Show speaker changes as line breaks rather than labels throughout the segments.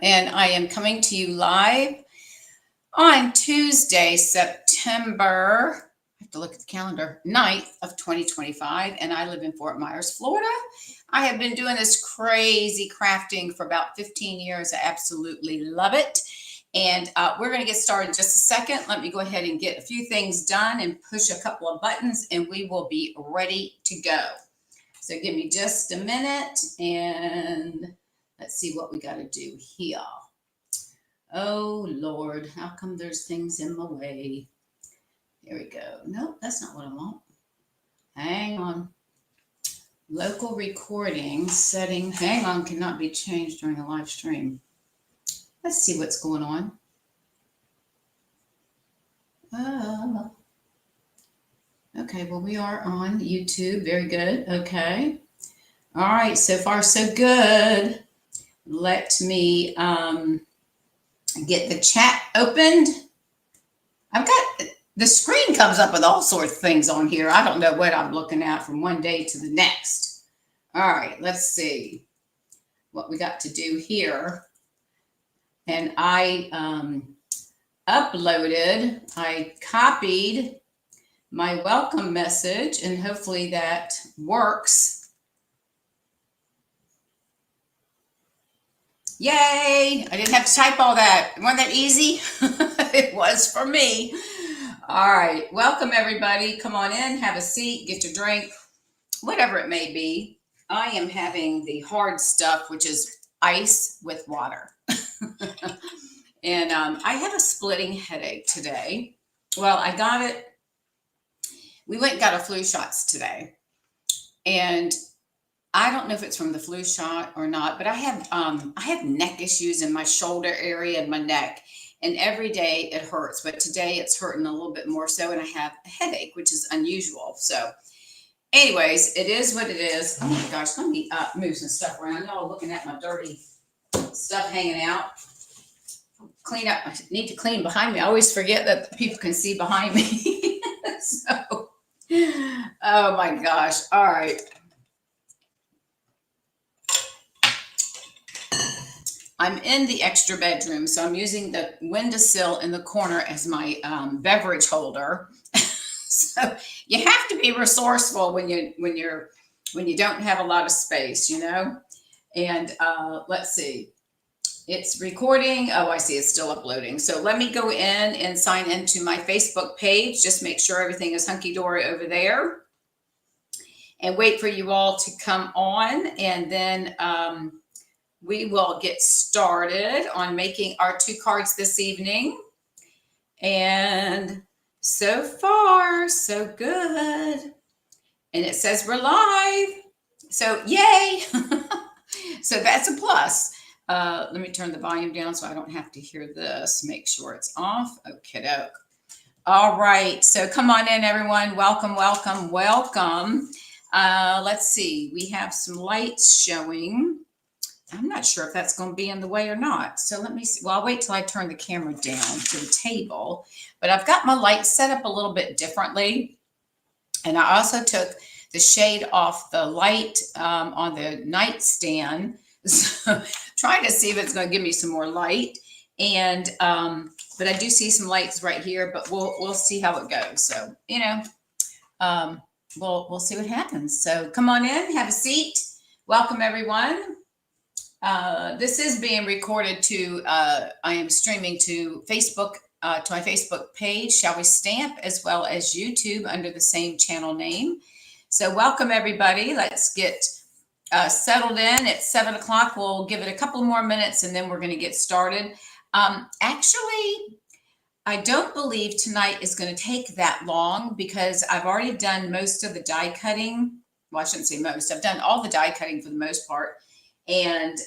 and I am coming to you live on Tuesday, September, I have to look at the calendar, 9th of 2025, and I live in Fort Myers, Florida. I have been doing this crazy crafting for about 15 years. I absolutely love it. And we're going to get started in just a second. Let me go ahead and get a few things done and push a couple of buttons, and we will be ready to go. So give me just a minute, and let's see what we got to do here. Oh, Lord, how come there's things in my way? Here we go. Nope, that's not what I want. Hang on. Local recording setting. Hang on, cannot be changed during a live stream. Let's see what's going on. Okay, well, we are on YouTube. Very good. Okay. All right, so far so good. Let me get the chat opened. I've got the screen comes up with all sorts of things on here. I don't know what I'm looking at from one day to the next. All right, let's see what we got to do here. And I I copied my welcome message, and hopefully that works. Yay! I didn't have to type all that. Wasn't that easy? It was for me. All right, welcome everybody. Come on in, have a seat, get your drink, whatever it may be. I am having the hard stuff, which is ice with water. And I have a splitting headache today. Well, I got it. We went and got our flu shots today. And I don't know if it's from the flu shot or not, but I have neck issues in my shoulder area and my neck. And every day it hurts, but today it's hurting a little bit more so, and I have a headache, which is unusual. So anyways, it is what it is. Oh my gosh, let me move some stuff around. Y'all looking at my dirty stuff hanging out. Clean up. I need to clean behind me. I always forget that people can see behind me. So, oh my gosh. All right. I'm in the extra bedroom, so I'm using the windowsill in the corner as my beverage holder. So you have to be resourceful when you don't have a lot of space, you know. And let's see. It's recording. Oh, I see. It's still uploading. So let me go in and sign into my Facebook page. Just make sure everything is hunky-dory over there. And wait for you all to come on. And then we will get started on making our 2 cards this evening. And so far, so good. And it says we're live. So yay. So that's a plus. Let me turn the volume down so I don't have to hear this. Make sure it's off. Okay, doke. All right. So come on in, everyone. Welcome, welcome, welcome. Let's see. We have some lights showing. I'm not sure if that's going to be in the way or not. So let me see. Well, I'll wait till I turn the camera down to the table. But I've got my lights set up a little bit differently. And I also took the shade off the light on the nightstand. So trying to see if it's going to give me some more light. And but I do see some lights right here, but we'll see how it goes. So, you know, we'll see what happens. So come on in, have a seat. Welcome everyone. This is being recorded to I am streaming to Facebook, to my Facebook page, Shall We Stamp, as well as YouTube under the same channel name. So welcome everybody. Let's get settled in. At 7 o'clock. We'll give it a couple more minutes and then we're going to get started. Actually, I don't believe tonight is going to take that long because I've already done most of the die cutting. Well, I shouldn't say most. I've done all the die cutting for the most part. And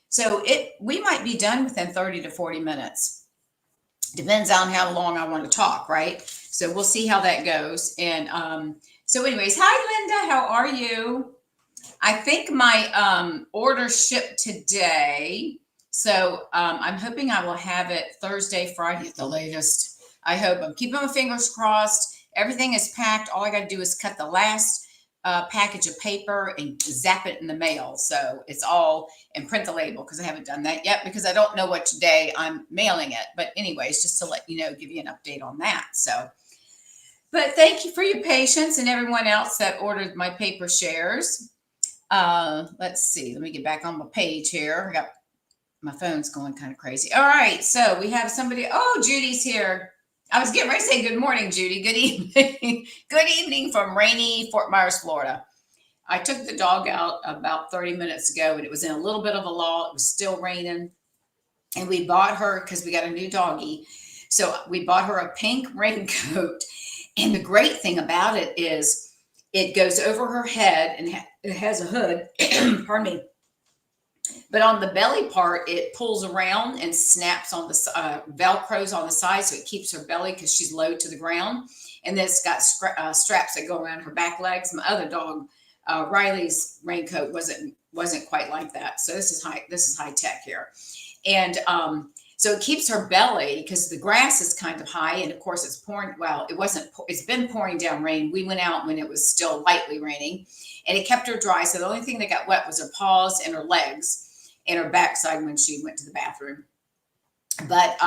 so we might be done within 30 to 40 minutes. Depends on how long I want to talk, right? So we'll see how that goes. And so anyways, hi, Linda. How are you? I think my order shipped today. So I'm hoping I will have it Thursday, Friday at the latest. I hope. I'm keeping my fingers crossed. Everything is packed. All I got to do is cut the last package of paper and zap it in the mail. So it's all, and print the label, because I haven't done that yet because I don't know what day I'm mailing it. But anyways, just to let you know, give you an update on that. So, but thank you for your patience and everyone else that ordered my paper shares. Let's see. Let me get back on my page here. I got my phone's going kind of crazy. All right. So we have somebody. Oh, Judy's here. I was getting ready to say good morning, Judy. Good evening. Good evening from rainy Fort Myers, Florida. I took the dog out about 30 minutes ago, and it was in a little bit of a lull. It was still raining. And we bought her, because we got a new doggie. So we bought her a pink raincoat. And the great thing about it is it goes over her head, and it has a hood. Pardon me. But on the belly part, it pulls around and snaps on the Velcros on the side, so it keeps her belly, because she's low to the ground. And then it's got straps that go around her back legs. My other dog, Riley's raincoat wasn't quite like that. So this is high tech here, and so it keeps her belly, because the grass is kind of high, and of course it's pouring. Well, it wasn't. It's been pouring down rain. We went out when it was still lightly raining, and it kept her dry. So the only thing that got wet was her paws and her legs and her backside when she went to the bathroom. But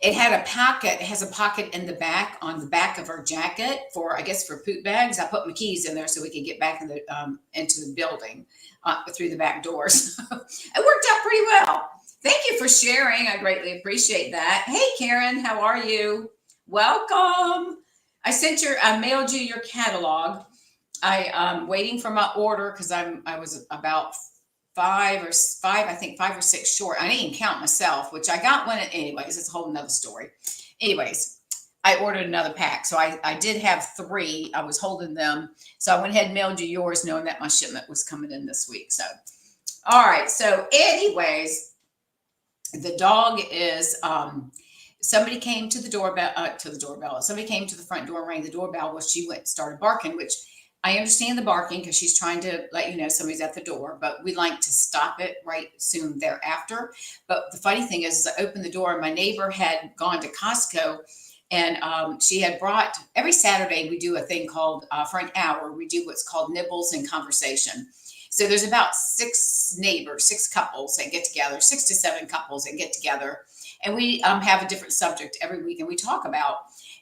it had a pocket. It has a pocket in the back, on the back of her jacket, for, I guess, for poop bags. I put my keys in there so we could get back into the building through the back doors. It worked out pretty well. Thank you for sharing. I greatly appreciate that. Hey, Karen, how are you? Welcome. I mailed you your catalog. I'm waiting for my order, because I was about five or six short. I didn't even count myself, which I got one. Anyways, it's a whole nother story. Anyways, I ordered another pack. So I did have 3. I was holding them. So I went ahead and mailed you yours, knowing that my shipment was coming in this week. So, all right. So anyways, the dog is, somebody came to the doorbell, Somebody came to the front door and rang the doorbell. Well, she went and started barking, which I understand the barking, because she's trying to let you know somebody's at the door, but we like to stop it right soon thereafter. But the funny thing is I opened the door, and my neighbor had gone to Costco, and she had brought, every Saturday we do a thing called, for an hour, we do what's called Nibbles and Conversation. So there's about 6 couples that get together, 6 to 7 couples that get together. And we have a different subject every week, and we talk about.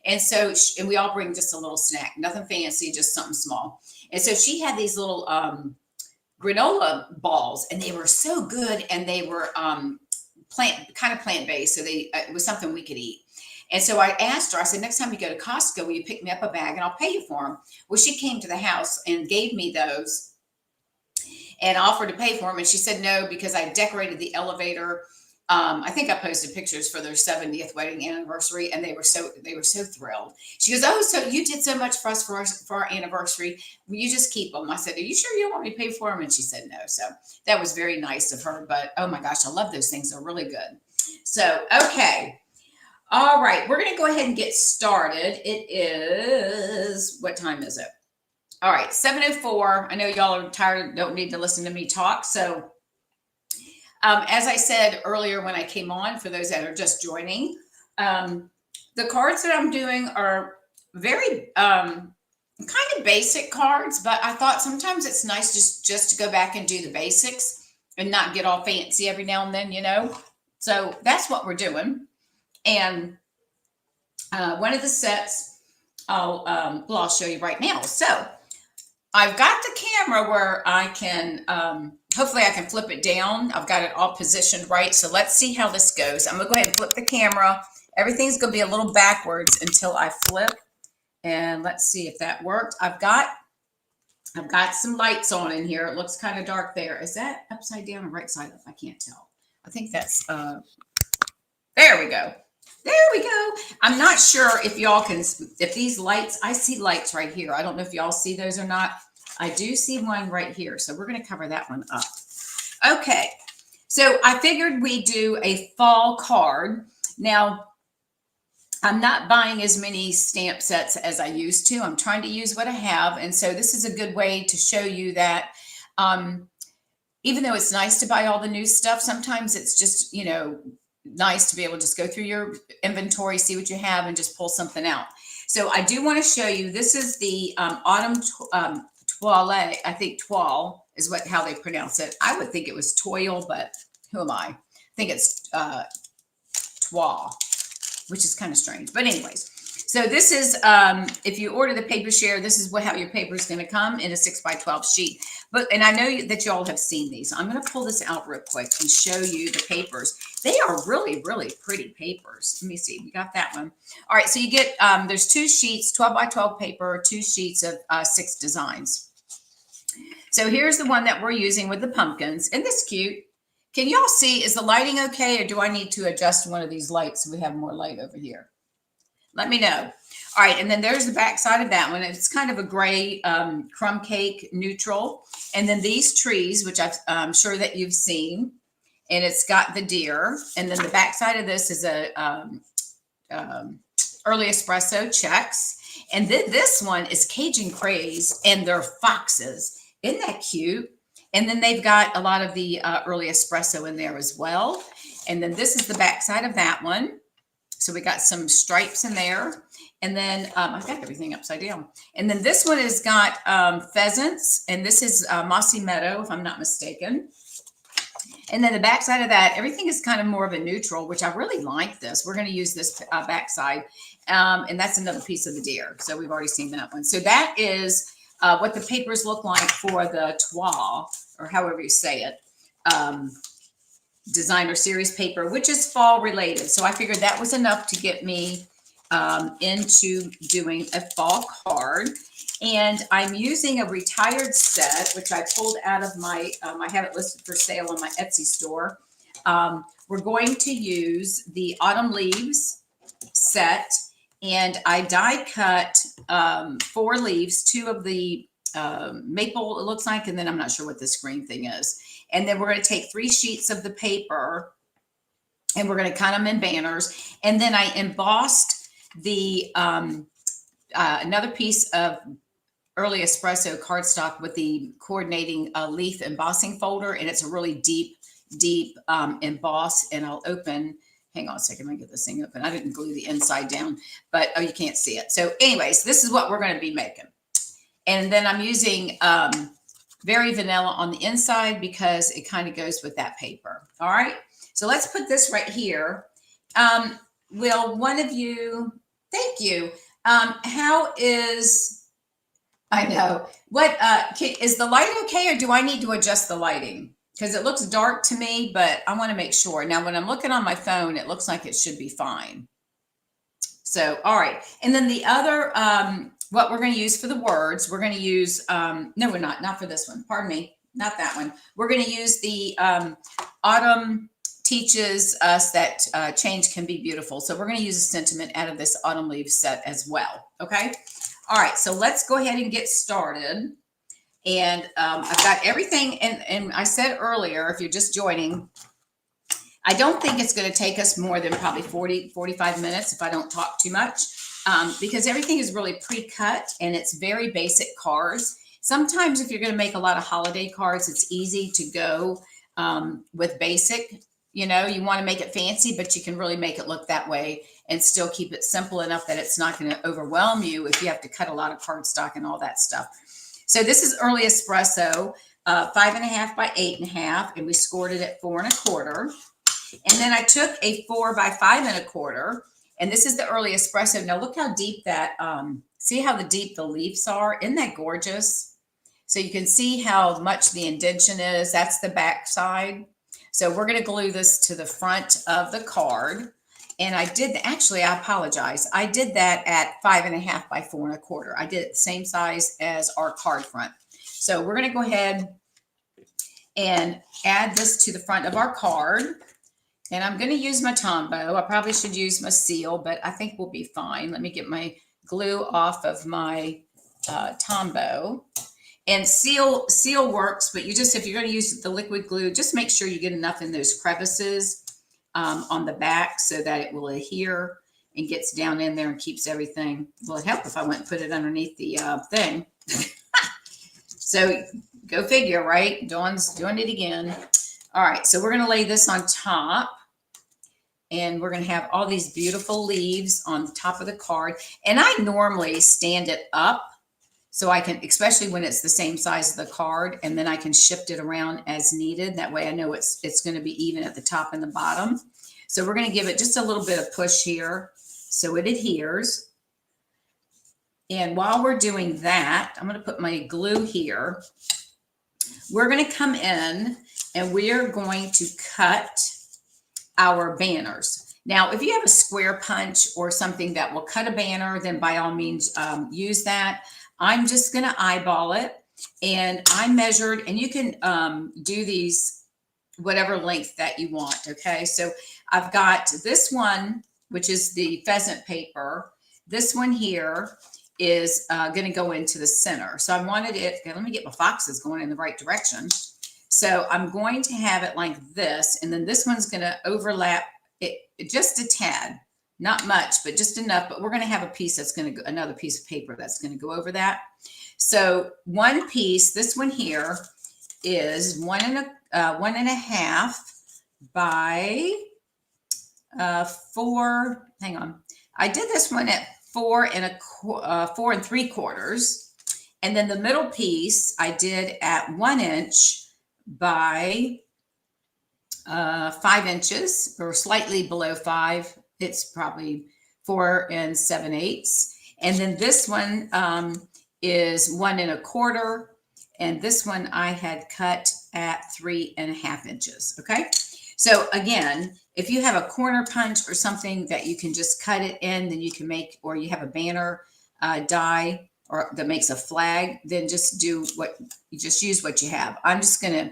And so, and we all bring just a little snack, nothing fancy, just something small. And so she had these little granola balls, and they were so good, and they were plant-based. So it was something we could eat. And so I asked her, I said, next time you go to Costco, will you pick me up a bag and I'll pay you for them? Well, she came to the house and gave me those and offered to pay for them. And she said no, because I decorated the elevator. I think I posted pictures for their 70th wedding anniversary, and they were so thrilled. She goes, "Oh, so you did so much for us for our anniversary. Will you just keep them?" I said, "Are you sure you don't want me to pay for them?" And she said no. So that was very nice of her. But oh my gosh, I love those things. They're really good. So, okay. All right. We're going to go ahead and get started. It is, what time is it? All right. 7:04. I know y'all are tired. Don't need to listen to me talk. So, as I said earlier when I came on, for those that are just joining, the cards that I'm doing are very kind of basic cards, but I thought sometimes it's nice just to go back and do the basics and not get all fancy every now and then, you know. So that's what we're doing. And one of the sets I'll show you right now. So I've got the camera where I can, hopefully I can flip it down. I've got it all positioned right. So let's see how this goes. I'm gonna go ahead and flip the camera. Everything's gonna be a little backwards until I flip. And let's see if that worked. I've got some lights on in here. It looks kind of dark there. Is that upside down or right side up? I can't tell. I think that's, there we go. There we go. I'm not sure if y'all can, if these lights, I see lights right here. I don't know if y'all see those or not. I do see one right here. So we're going to cover that one up. Okay. So I figured we'd do a fall card. Now, I'm not buying as many stamp sets as I used to. I'm trying to use what I have. And so this is a good way to show you that even though it's nice to buy all the new stuff, sometimes it's just, you know, nice to be able to just go through your inventory, see what you have, and just pull something out. So I do want to show you, this is the autumn toile. I think toile is how they pronounce it. I would think it was toil, but who am I? I think it's toile, which is kind of strange. But anyways, so this is, if you order the paper share, this is how your paper is going to come in a 6x12 sheet. And I know that you all have seen these. I'm going to pull this out real quick and show you the papers. They are really, really pretty papers. Let me see. We got that one. All right. So you get, there's 2 sheets, 12x12 paper, 2 sheets of 6 designs. So here's the one that we're using with the pumpkins. Isn't this cute? Can y'all see, is the lighting okay, or do I need to adjust one of these lights so we have more light over here? Let me know. All right, and then there's the back side of that one. It's kind of a gray crumb cake neutral. And then these trees, which I'm sure that you've seen, and it's got the deer. And then the back side of this is a early espresso checks. And then this one is Cajun Craze, and they're foxes. Isn't that cute? And then they've got a lot of the early espresso in there as well. And then this is the back side of that one. So we got some stripes in there. And then I've got everything upside down. And then this one has got pheasants. And this is Mossy Meadow, if I'm not mistaken. And then the back side of that, everything is kind of more of a neutral, which I really like this. We're going to use this back side. And that's another piece of the deer. So we've already seen that one. So that is what the papers look like for the toile, or however you say it, designer series paper, which is fall related. So I figured that was enough to get me into doing a fall card. And I'm using a retired set, which I pulled out of my, I have it listed for sale on my Etsy store. We're going to use the autumn leaves set. And I die cut 4 leaves, 2 of the maple, it looks like, and then I'm not sure what this green thing is. And then we're going to take 3 sheets of the paper, and we're going to cut them in banners. And then I embossed the another piece of early espresso cardstock with the coordinating leaf embossing folder, and it's a really deep emboss. And I'll open. Hang on a second, let me get this thing open. I didn't glue the inside down, but oh, you can't see it. So anyways, this is what we're going to be making. And then I'm using very vanilla on the inside because it kind of goes with that paper. All right. So let's put this right here. Will one of you, thank you. How is, I know, what, is the light okay, or do I need to adjust the lighting? Because it looks dark to me, but I want to make sure. Now, when I'm looking on my phone, it looks like it should be fine. So, all right. And then the other, what we're going to use for the words, we're going to use, no, we're not for this one. Pardon me. Not that one. We're going to use the Autumn Teaches Us That Change Can Be Beautiful. So we're going to use a sentiment out of this autumn leaves set as well. Okay. All right. So let's go ahead and get started. And I've got everything. And I said earlier, if you're just joining, I don't think it's going to take us more than probably 45 minutes if I don't talk too much, because everything is really pre-cut and it's very basic cards. Sometimes if you're going to make a lot of holiday cards, it's easy to go with basic. You know, you want to make it fancy, but you can really make it look that way and still keep it simple enough that it's not going to overwhelm you if you have to cut a lot of cardstock and all that stuff. So this is early espresso, 5.5 by 8.5, and we scored it at 4 1/4. And then I took a 4 by 5 1/4, and this is the early espresso. Now look how deep that, see how deep the leaves are? Isn't that gorgeous? So you can see how much the indentation is. That's the back side. So we're going to glue this to the front of the card. And I did, actually, I apologize. I did that at 5.5 by 4 1/4. I did it the same size as our card front. So we're going to go ahead and add this to the front of our card. And I'm going to use my Tombow. I probably should use my seal, but I think we'll be fine. Let me get my glue off of my Tombow. And seal works, but you just, if you're going to use the liquid glue, just make sure you get enough in those crevices on the back so that it will adhere and gets down in there and keeps everything. Well, it'd help if I went and put it underneath the thing. So go figure, right? Dawn's doing it again. All right, so we're going to lay this on top, and we're going to have all these beautiful leaves on the top of the card. And I normally stand it up So I can, especially when it's the same size of the card, and then I can shift it around as needed. That way I know it's going to be even at the top and the bottom. So we're going to give it just a little bit of push here so it adheres. And while we're doing that, I'm going to put my glue here. We're going to come in and we are going to cut our banners. Now, if you have a square punch or something that will cut a banner, then by all means use that. I'm just going to eyeball it, and I measured, and you can do these whatever length that you want. Okay, so I've got this one, which is the pheasant paper. This one here is going to go into the center. So I wanted it, okay, let me get my foxes going in the right direction. So I'm going to have it like this, and then this one's going to overlap it just a tad, not much, but just enough. But we're going to have a piece that's going to go, another piece of paper that's going to go over that. So one piece, this one here is 1.5 by 4. Hang on, I did this one at 4 3/4, and then the middle piece I did at 1 inch by 5 inches, or slightly below 5. It's probably 4 7/8. And then this one is 1 1/4. And this one I had cut at 3.5 inches. Okay. So again, if you have a corner punch or something that you can just cut it in, then you can make, or you have a banner die or that makes a flag, then just do what you just use what you have. I'm just going to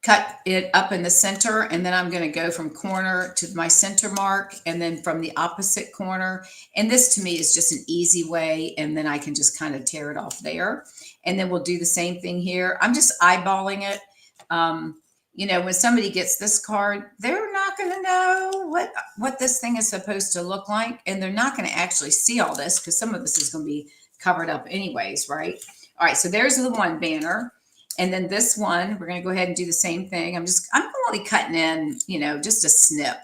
cut it up in the center, and then I'm going to go from corner to my center mark, and then from the opposite corner. And this to me is just an easy way, and then I can just kind of tear it off there. And then we'll do the same thing here. I'm just eyeballing it. You know, when somebody gets this card, they're not going to know what this thing is supposed to look like, and they're not going to actually see all this because some of this is going to be covered up anyways, right? All right, so there's the one banner. And then this one, we're going to go ahead and do the same thing. I'm only cutting in, you know, just a snip.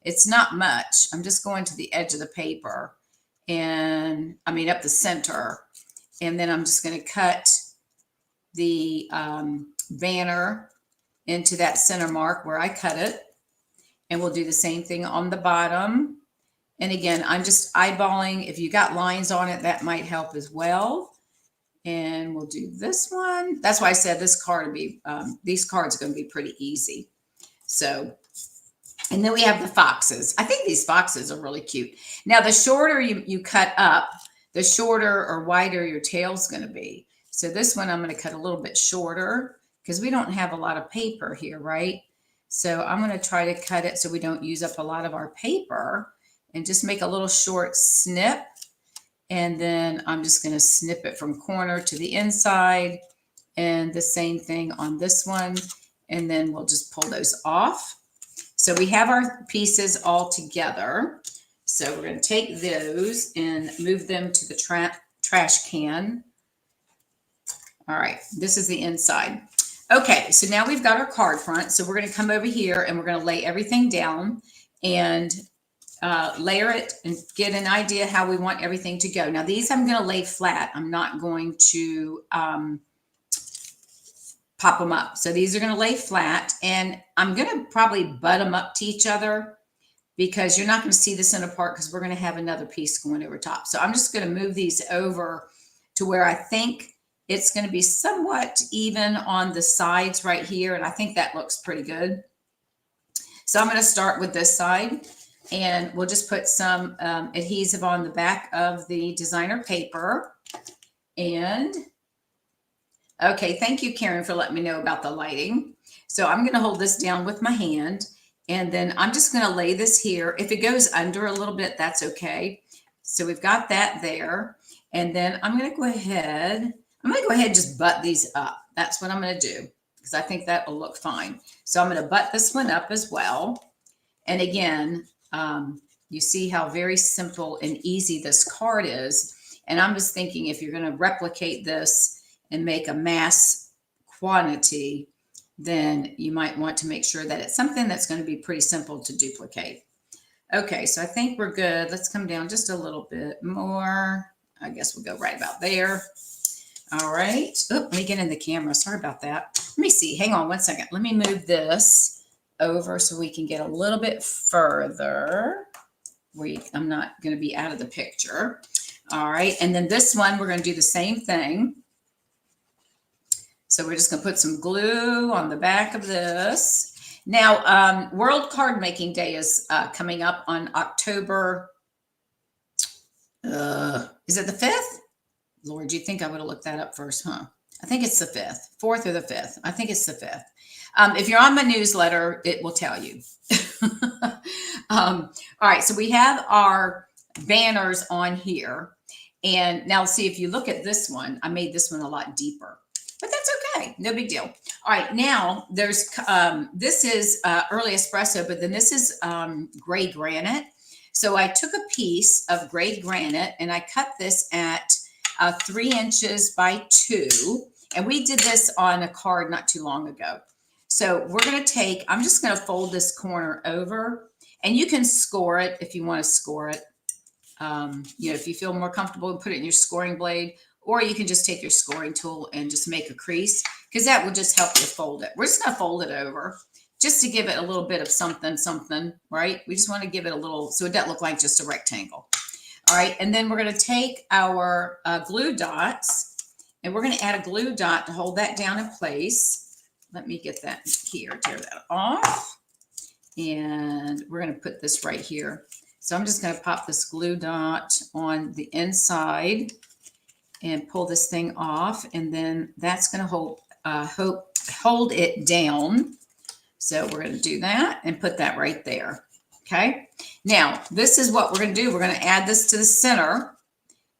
It's not much. I'm just going to the edge of the paper, and I mean up the center. And then I'm just going to cut the banner into that center mark where I cut it. And we'll do the same thing on the bottom. And again, I'm just eyeballing. If you got lines on it, that might help as well. And we'll do this one. That's why I said this card would be, these cards are going to be pretty easy. So, and then we have the foxes. I think these foxes are really cute. Now, the shorter you cut up, the shorter or wider your tail's going to be. So this one, I'm going to cut a little bit shorter because we don't have a lot of paper here, right? So I'm going to try to cut it so we don't use up a lot of our paper, and just make a little short snip. And then I'm just going to snip it from corner to the inside, and the same thing on this one. And then we'll just pull those off. So we have our pieces all together. So we're going to take those and move them to the trash can. All right, this is the inside. Okay, so now we've got our card front. So we're going to come over here and we're going to lay everything down and layer it and get an idea how we want everything to go. Now these I'm going to lay flat. I'm not going to pop them up. So these are going to lay flat, and I'm going to probably butt them up to each other because you're not going to see this in a part because we're going to have another piece going over top. So I'm just going to move these over to where I think it's going to be somewhat even on the sides right here. And I think that looks pretty good. So I'm going to start with this side. And we'll just put some adhesive on the back of the designer paper. And, okay, thank you, Karen, for letting me know about the lighting. So I'm going to hold this down with my hand, and then I'm just going to lay this here. If it goes under a little bit, that's okay. So we've got that there. And then I'm going to go ahead and just butt these up. That's what I'm going to do because I think that will look fine. So I'm going to butt this one up as well. And again, you see how very simple and easy this card is. And I'm just thinking, if you're going to replicate this and make a mass quantity, then you might want to make sure that it's something that's going to be pretty simple to duplicate. Okay, so I think we're good. Let's come down just a little bit more. I guess we'll go right about there. All right. Oh, let me get in the camera. Sorry about that. Let me see. Hang on one second. Let me move this over so we can get a little bit further. I'm not going to be out of the picture. All right. And then this one, we're going to do the same thing. So we're just going to put some glue on the back of this. Now, World Card Making Day is coming up on October. Is it the 5th? Lord, you'd think I would have looked that up first, huh? I think it's the 5th, 4th or the 5th. I think it's the 5th. If you're on my newsletter, it will tell you. All right, so we have our banners on here. And now see, if you look at this one, I made this one a lot deeper, but that's okay. No big deal. All right, now there's, this is early espresso, but then this is gray granite. So I took a piece of gray granite and I cut this at 3 inches by 2. And we did this on a card not too long ago. So we're going to take, I'm just going to fold this corner over, and you can score it if you want to score it. You know, if you feel more comfortable, put it in your scoring blade, or you can just take your scoring tool and just make a crease, because that will just help you fold it. We're just going to fold it over just to give it a little bit of something, right? We just want to give it a little, so it doesn't look like just a rectangle. All right, and then we're going to take our glue dots, and we're going to add a glue dot to hold that down in place. Let me get that here, tear that off. And we're going to put this right here. So I'm just going to pop this glue dot on the inside and pull this thing off. And then that's going to hold it down. So we're going to do that and put that right there. Okay. Now, this is what we're going to do. We're going to add this to the center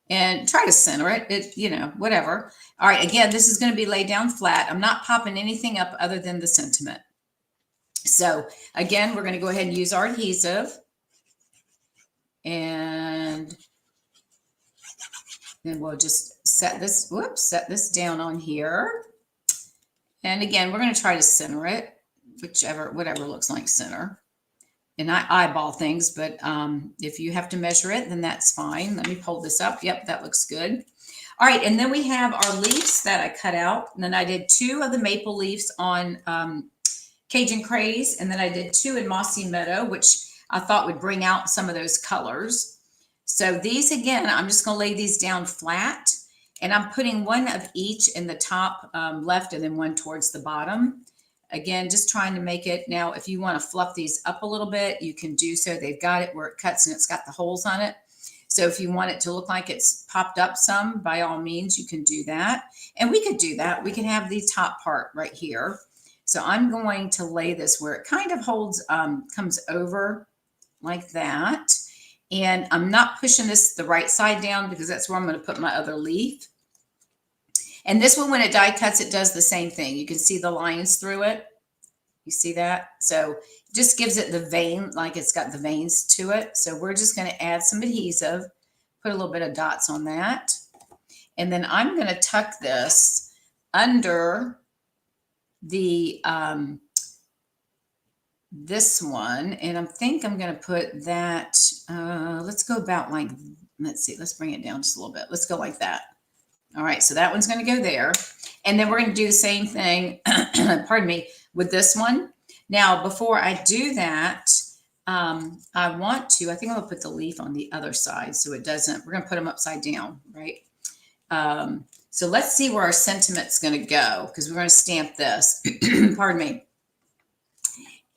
and try to center it, you know, whatever. All right. Again, this is going to be laid down flat. I'm not popping anything up other than the sentiment. So again, we're going to go ahead and use our adhesive, and then we'll just set this down on here. And again, we're going to try to center it, whatever looks like center. And I eyeball things, but if you have to measure it, then that's fine. Let me pull this up. Yep, that looks good. All right, and then we have our leaves that I cut out. And then I did 2 of the maple leaves on Cajun Craze, and then I did 2 in Mossy Meadow, which I thought would bring out some of those colors. So these, again, I'm just going to lay these down flat, and I'm putting 1 of each in the top left and then 1 towards the bottom. Again, just trying to make it. Now, if you want to fluff these up a little bit, you can do so. They've got it where it cuts and it's got the holes on it. So if you want it to look like it's popped up some, by all means, you can do that. And we could do that. We can have the top part right here. So I'm going to lay this where it kind of holds, comes over like that. And I'm not pushing this the right side down because that's where I'm going to put my other leaf. And this one, when it die cuts, it does the same thing. You can see the lines through it. You see that? So it just gives it the vein, like it's got the veins to it. So we're just going to add some adhesive, put a little bit of dots on that. And then I'm going to tuck this under the this one, and I think I'm going to put that, let's go about like, let's see, let's bring it down just a little bit. Let's go like that. All right, so that one's going to go there. And then we're going to do the same thing, pardon me, with this one. Now, before I do that, I think I'll put the leaf on the other side so it doesn't, we're going to put them upside down, right? So let's see where our sentiment's going to go, because we're going to stamp this, pardon me.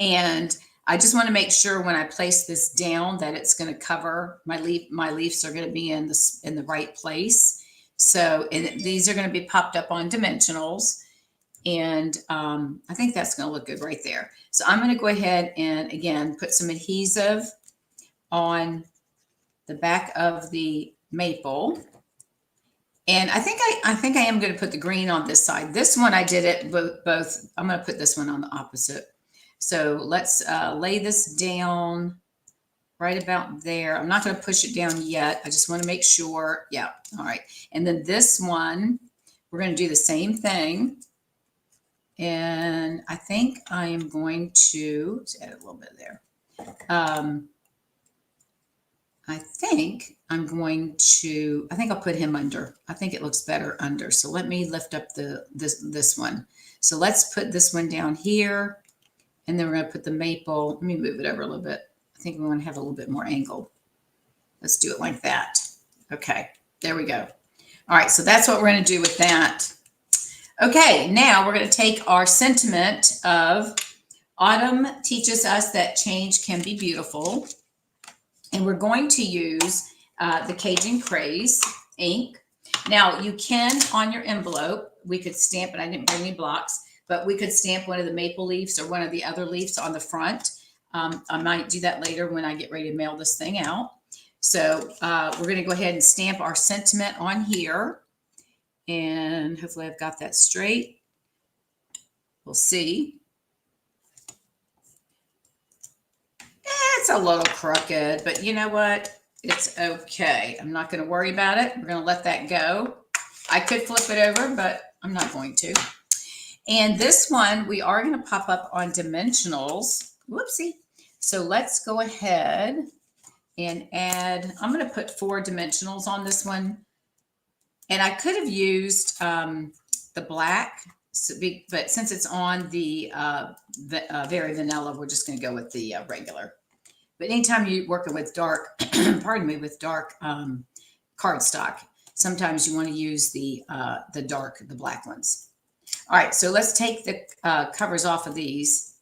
And I just want to make sure when I place this down that it's going to cover my leaf. My leaves are going to be in the right place. So these are going to be popped up on Dimensionals. And I think that's going to look good right there. So I'm going to go ahead and, again, put some adhesive on the back of the maple. And I think I am going to put the green on this side. This one I did it both. I'm going to put this one on the opposite. So let's lay this down right about there. I'm not going to push it down yet. I just want to make sure. Yeah. All right. And then this one, we're going to do the same thing. And I think I am going to add a little bit there. I think I'm going to, I think I'll put him under. I think it looks better under. So let me lift up this one. So let's put this one down here. And then we're going to put the maple. Let me move it over a little bit. I think we want to have a little bit more angle. Let's do it like that. Okay, there we go. All right, so that's what we're going to do with that. Okay, now we're going to take our sentiment of autumn teaches us that change can be beautiful. And we're going to use the Cajun Craze ink. Now, you can, on your envelope, we could stamp it. I didn't bring any blocks, but we could stamp one of the maple leaves or one of the other leaves on the front. I might do that later when I get ready to mail this thing out. So we're going to go ahead and stamp our sentiment on here. And hopefully I've got that straight. We'll see. It's a little crooked, but you know what? It's okay. I'm not going to worry about it. We're going to let that go. I could flip it over, but I'm not going to. And this one, we are going to pop up on Dimensionals. Whoopsie. So let's go ahead and add, I'm going to put 4 Dimensionals on this one. And I could have used the black, but since it's on the very vanilla, we're just going to go with the regular. But anytime you're working with dark, pardon me, with dark cardstock, sometimes you want to use the black ones. All right, so let's take the covers off of these,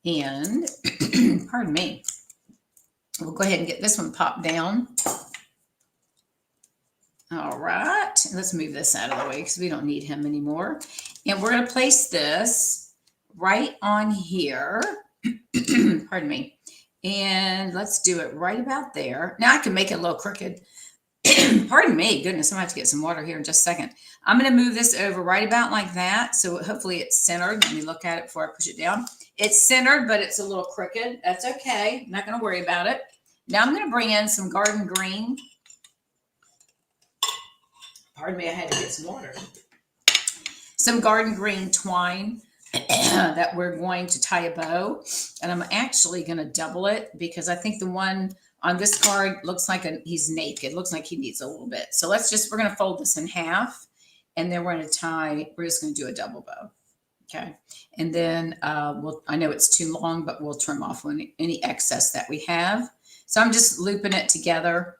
and pardon me, we'll go ahead and get this one popped down. All right, let's move this out of the way because we don't need him anymore. And we're going to place this right on here. Pardon me. And let's do it right about there. Now I can make it a little crooked. Pardon me. Goodness, I'm going to have to get some water here in just a second. I'm going to move this over right about like that. So hopefully it's centered. Let me look at it before I push it down. It's centered, but it's a little crooked. That's okay. I'm not going to worry about it. Now I'm going to bring in some garden green. Pardon me, I had to get some water. Some garden green twine that we're going to tie a bow. And I'm actually going to double it because I think the one on this card looks like he's naked. Looks like he needs a little bit. So we're going to fold this in half. And then we're just going to do a double bow. Okay. And then I know it's too long, but we'll trim off any excess that we have. So I'm just looping it together.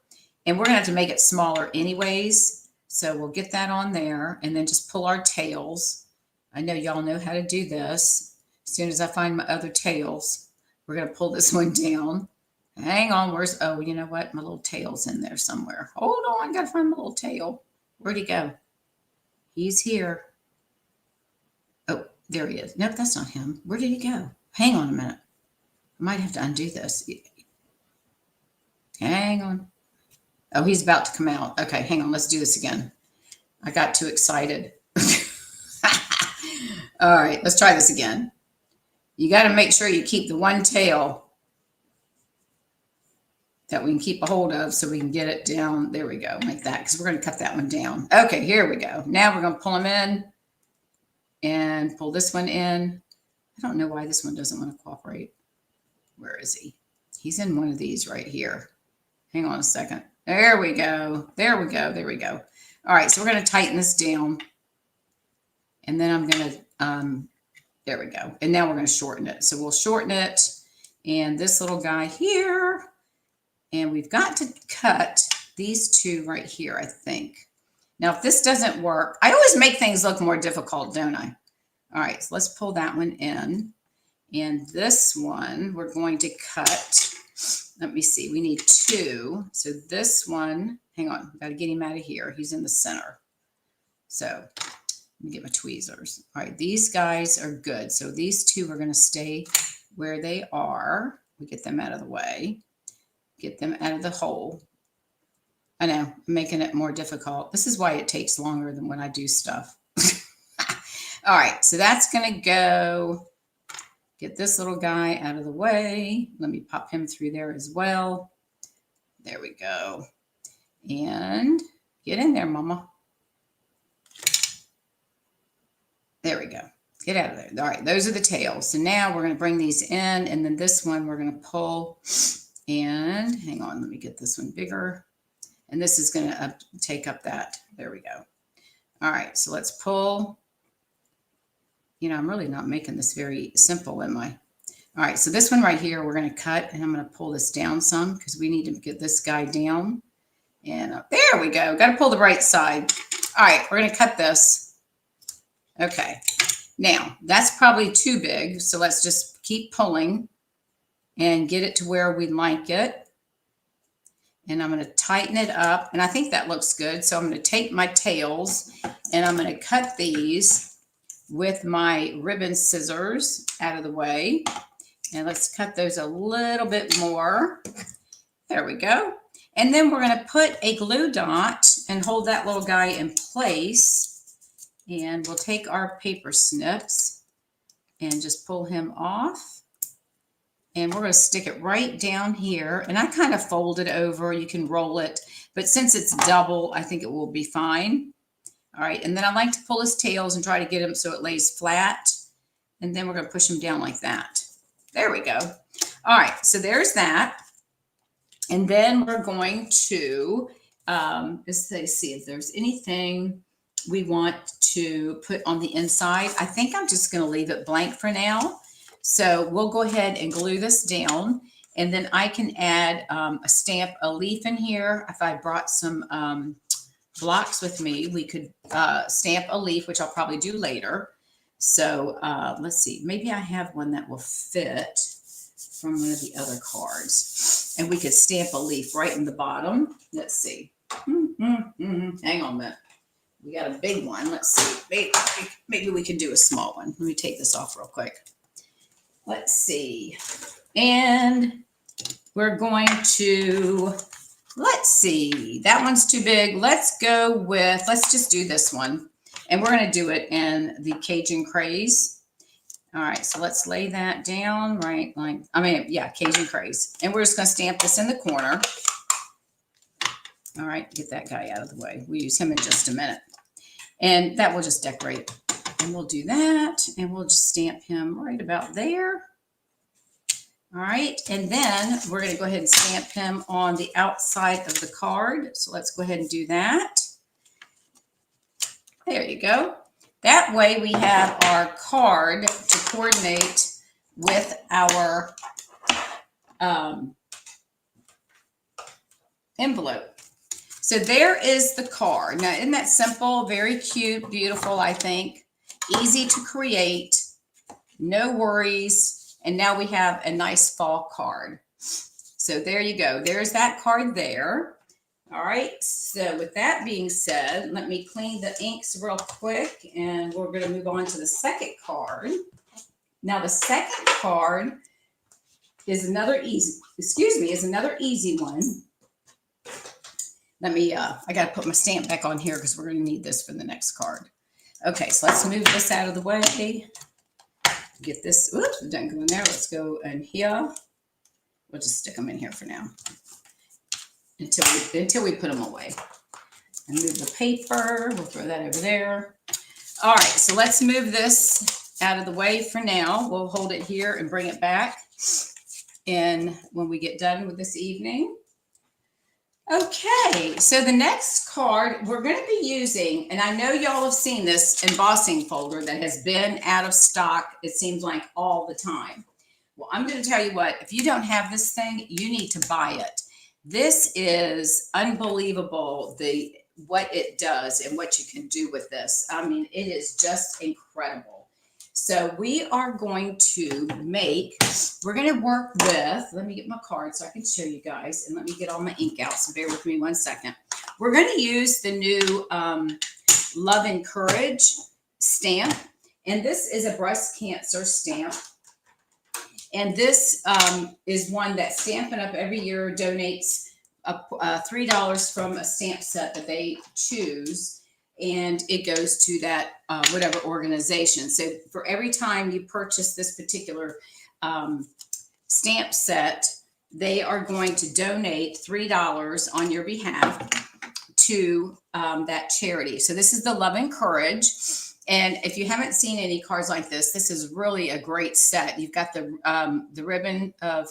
And we're going to have to make it smaller anyways. So we'll get that on there and then just pull our tails. I know y'all know how to do this. As soon as I find my other tails, we're going to pull this one down. Hang on. Oh, you know what? My little tail's in there somewhere. Hold on. I got to find my little tail. Where'd he go? He's here. Oh, there he is. Nope, that's not him. Where did he go? Hang on a minute. I might have to undo this. Hang on. Oh, he's about to come out. Okay, hang on. Let's do this again. I got too excited. All right, let's try this again. You got to make sure you keep the one tail that we can keep a hold of so we can get it down. There we go, like that, because we're going to cut that one down. Okay, here we go. Now we're going to pull them in and pull this one in. I don't know why this one doesn't want to cooperate. Where is he? He's in one of these right here. Hang on a second. There we go. There we go. There we go. All right, so we're going to tighten this down. And then I'm going to, there we go. And now we're going to shorten it. So we'll shorten it. And this little guy here. And we've got to cut these two right here, I think. Now, if this doesn't work, I always make things look more difficult, don't I? All right, so let's pull that one in. And this one, we're going to cut. Let me see. We need 2. So this one, hang on. Got to get him out of here. He's in the center. So let me get my tweezers. All right, these guys are good. So these 2 are going to stay where they are. We get them out of the way. Get them out of the hole. I know, I'm making it more difficult. This is why it takes longer than when I do stuff. All right, so that's going to go. Get this little guy out of the way. Let me pop him through there as well. There we go. And get in there, mama. There we go. Get out of there. All right, those are the tails. So now we're going to bring these in, and then this one we're going to pull And hang on, let me get this one bigger. And this is going to take up that. There we go. All right, so let's pull. You know, I'm really not making this very simple, am I? All right, so this one right here, we're going to cut, and I'm going to pull this down some because we need to get this guy down. And up there we go. Got to pull the right side. All right, we're going to cut this. Okay, now that's probably too big, so let's just keep pulling and get it to where we like it. And I'm going to tighten it up, and I think that looks good. So I'm going to take my tails, and I'm going to cut these with my ribbon scissors out of the way. And let's cut those a little bit more. There we go. And then we're going to put a glue dot and hold that little guy in place. And we'll take our paper snips and just pull him off. And we're going to stick it right down here. And I kind of fold it over. You can roll it. But since it's double, I think it will be fine. All right. And then I like to pull his tails and try to get him so it lays flat. And then we're going to push him down like that. There we go. All right. So there's that. And then we're going to, let's see if there's anything we want to put on the inside. I think I'm just going to leave it blank for now. So we'll go ahead and glue this down. And then I can add a leaf in here. If I brought some blocks with me, we could stamp a leaf, which I'll probably do later. So let's see. Maybe I have one that will fit from one of the other cards. And we could stamp a leaf right in the bottom. Let's see. Hang on a minute. We got a big one. Let's see. Maybe we can do a small one. Let me take this off real quick. Let's see. And we're going to, let's see. That one's too big. Let's go with, let's just do this one. And we're going to do it in the Cajun Craze. All right, so let's lay that down right like, Cajun Craze. And we're just going to stamp this in the corner. All right, get that guy out of the way. We'll use him in just a minute. And that will just decorate. And we'll do that. And we'll just stamp him right about there. All right, and then we're going to go ahead and stamp him on the outside of the card. So let's go ahead and do that. There you go. That way we have our card to coordinate with our envelope. So there is the card. Now, isn't that simple? Very cute, beautiful, I think. Easy to create. No worries. And now we have a nice fall card. So there you go. There's that card there. All right, so with that being said, let me clean the inks real quick, and we're going to move on to the second card. Now, the second card is another easy one. Let me, I got to put my stamp back on here because we're going to need this for the next card. Okay, so let's move this out of the way. Get this, oops, it doesn't go in there. Let's go in here. We'll just stick them in here for now. Until we put them away. And move the paper. We'll throw that over there. All right, so let's move this out of the way for now. We'll hold it here and bring it back and when we get done with this evening. Okay, so the next card we're going to be using, and I know y'all have seen this embossing folder that has been out of stock, it seems like all the time. Well, I'm going to tell you what, if you don't have this thing, you need to buy it. This is unbelievable, what it does and what you can do with this. I mean, it is just incredible. So we are going to we're going to work with, let me get my card so I can show you guys, and let me get all my ink out, so bear with me 1 second. We're going to use the new Love and Courage stamp, and this is a breast cancer stamp. And this is one that Stampin' Up! Every year donates $3 from a stamp set that they choose, and it goes to that whatever organization. So for every time you purchase this particular stamp set, they are going to donate $3 on your behalf to that charity. So this is the Love and Courage. And if you haven't seen any cards like this is really a great set. You've got the ribbon of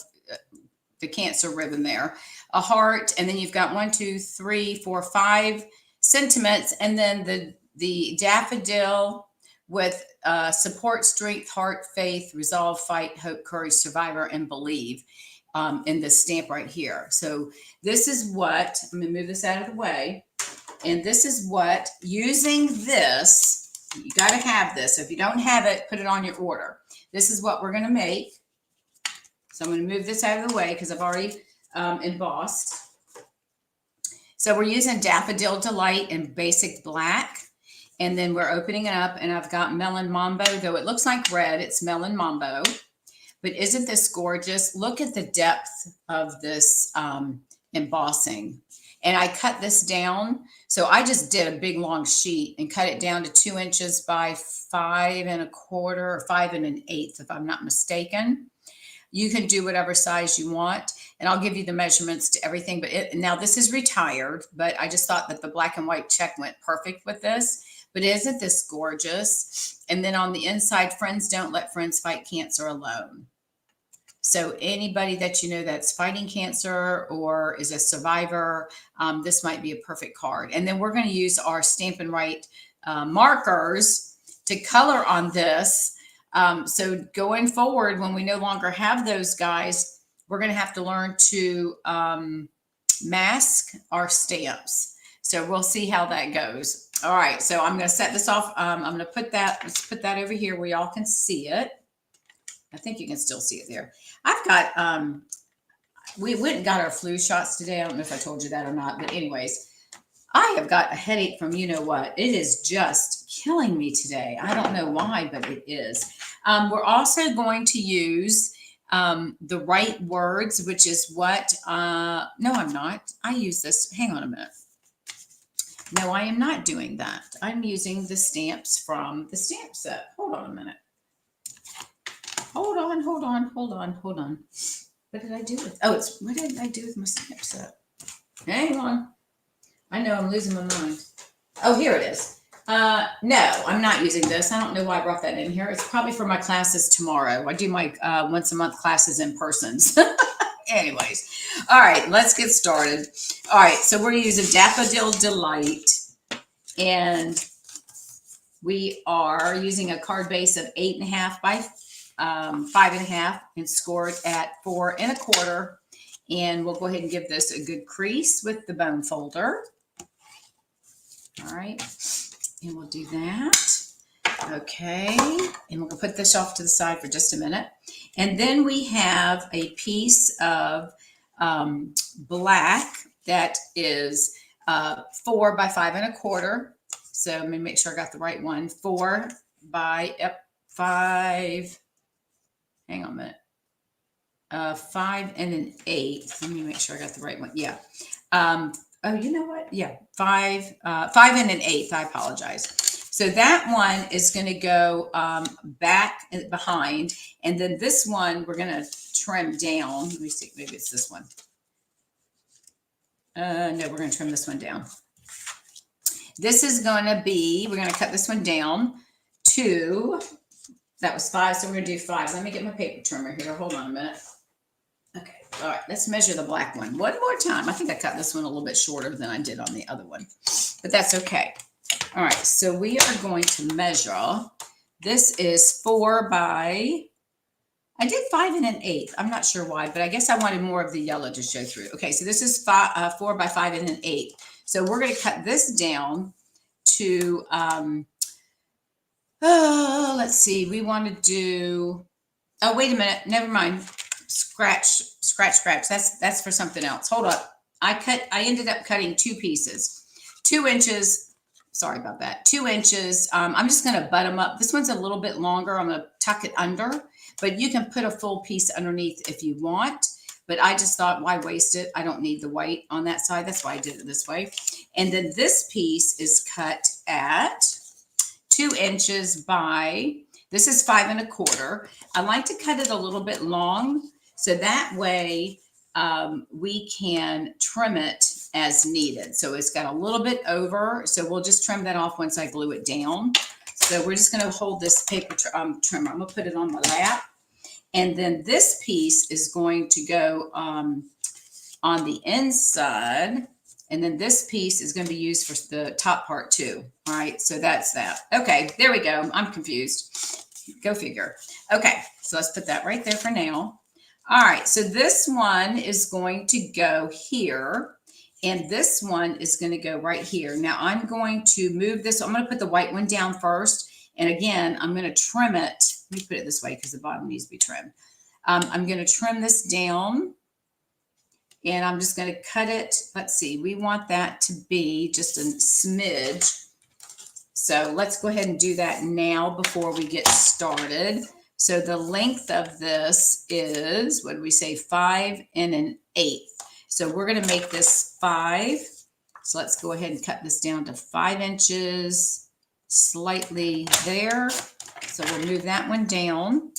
the Cancer ribbon there, a heart, and then you've got 1, 2, 3, 4, 5 sentiments, and then the daffodil with support, strength, heart, faith, resolve, fight, hope, courage, survivor, and believe in this stamp right here. So this is what, I'm going to move this out of the way. And this is what, using this, you got to have this. So if you don't have it, put it on your order. This is what we're going to make. So I'm going to move this out of the way because I've already embossed. So we're using Daffodil Delight in basic black. And then we're opening it up, and I've got Melon Mambo. Though it looks like red, it's Melon Mambo. But isn't this gorgeous? Look at the depth of this embossing. And I cut this down. So I just did a big long sheet and cut it down to 2 inches by 5 1/4 or 5 1/8, if I'm not mistaken. You can do whatever size you want, and I'll give you the measurements to everything. But now this is retired, but I just thought that the black and white check went perfect with this. But isn't this gorgeous? And then on the inside, friends don't let friends fight cancer alone. So anybody that you know that's fighting cancer or is a survivor, this might be a perfect card. And then we're going to use our Stampin' Right markers to color on this. So going forward, when we no longer have those guys, we're going to have to learn to mask our stamps. So we'll see how that goes. All right, so I'm going to set this off. I'm going to put that, let's put that over here where y'all can see it. I think you can still see it there. I've got, we went and got our flu shots today. I don't know if I told you that or not, but anyways, I have got a headache from you know what. It is just killing me today. I don't know why, but it is. We're also going to use the right words, which is what, no, I'm not. I use this, hang on a minute. No, I am not doing that. I'm using the stamps from the stamp set. Hold on a minute. Hold on. What did I do with, what did I do with my stamp set? Hang on. I know I'm losing my mind. Oh, here it is. No, I'm not using this. I don't know why I brought that in here. It's probably for my classes tomorrow. I do my once a month classes in persons. Anyways, all right, let's get started. All right, so we're using Daffodil Delight, and we are using a card base of 8.5 by 5.5 and scored at 4 1/4. And we'll go ahead and give this a good crease with the bone folder. All right, and we'll do that. Okay, and we'll put this off to the side for just a minute. And then we have a piece of black that is 4 by 5 1/4. So let me make sure I got the right one. 4 by 5. Hang on a minute. 5 1/8. Let me make sure I got the right one. Yeah. Oh, you know what? Yeah, 5 1/8. I apologize. So that one is going to go back and behind, and then this one we're going to trim down. Let me see, maybe it's this one. No, we're going to trim this one down. This is going to be, we're going to cut this one down to, that was 5, so we're going to do 5. Let me get my paper trimmer here. Hold on a minute. Okay, all right, let's measure the black one one more time. I think I cut this one a little bit shorter than I did on the other one, but that's okay. All right, so we are going to measure. This is 4 by, I did 5 1/8. I'm not sure why, but I guess I wanted more of the yellow to show through. Okay, so this is 4 by 5 1/8. So we're going to cut this down to, let's see, we want to do, oh, wait a minute, never mind. Scratch. That's for something else. Hold up. I ended up cutting 2 pieces, 2 inches. Sorry about that. 2 inches. I'm just going to butt them up. This one's a little bit longer. I'm going to tuck it under, but you can put a full piece underneath if you want. But I just thought, why waste it? I don't need the white on that side. That's why I did it this way. And then this piece is cut at 2 inches by, this is 5 1/4. I like to cut it a little bit long, so that way we can trim it as needed. So it's got a little bit over, so we'll just trim that off once I glue it down. So we're just going to hold this paper trimmer. I'm going to put it on my lap, And then this piece is going to go on the inside. And then this piece is going to be used for the top part too. All right, so that's that. Okay, there we go. I'm confused. Go figure. Okay, so let's put that right there for now. All right, so this one is going to go here. And this one is going to go right here. Now I'm going to move this. I'm going to put the white one down first. And again, I'm going to trim it. Let me put it this way because the bottom needs to be trimmed. I'm going to trim this down. And I'm just going to cut it. Let's see. We want that to be just a smidge. So let's go ahead and do that now before we get started. So the length of this is, what did we say, 5 1/8. So we're going to make this 5. So let's go ahead and cut this down to 5 inches, slightly there. So we'll move that one down.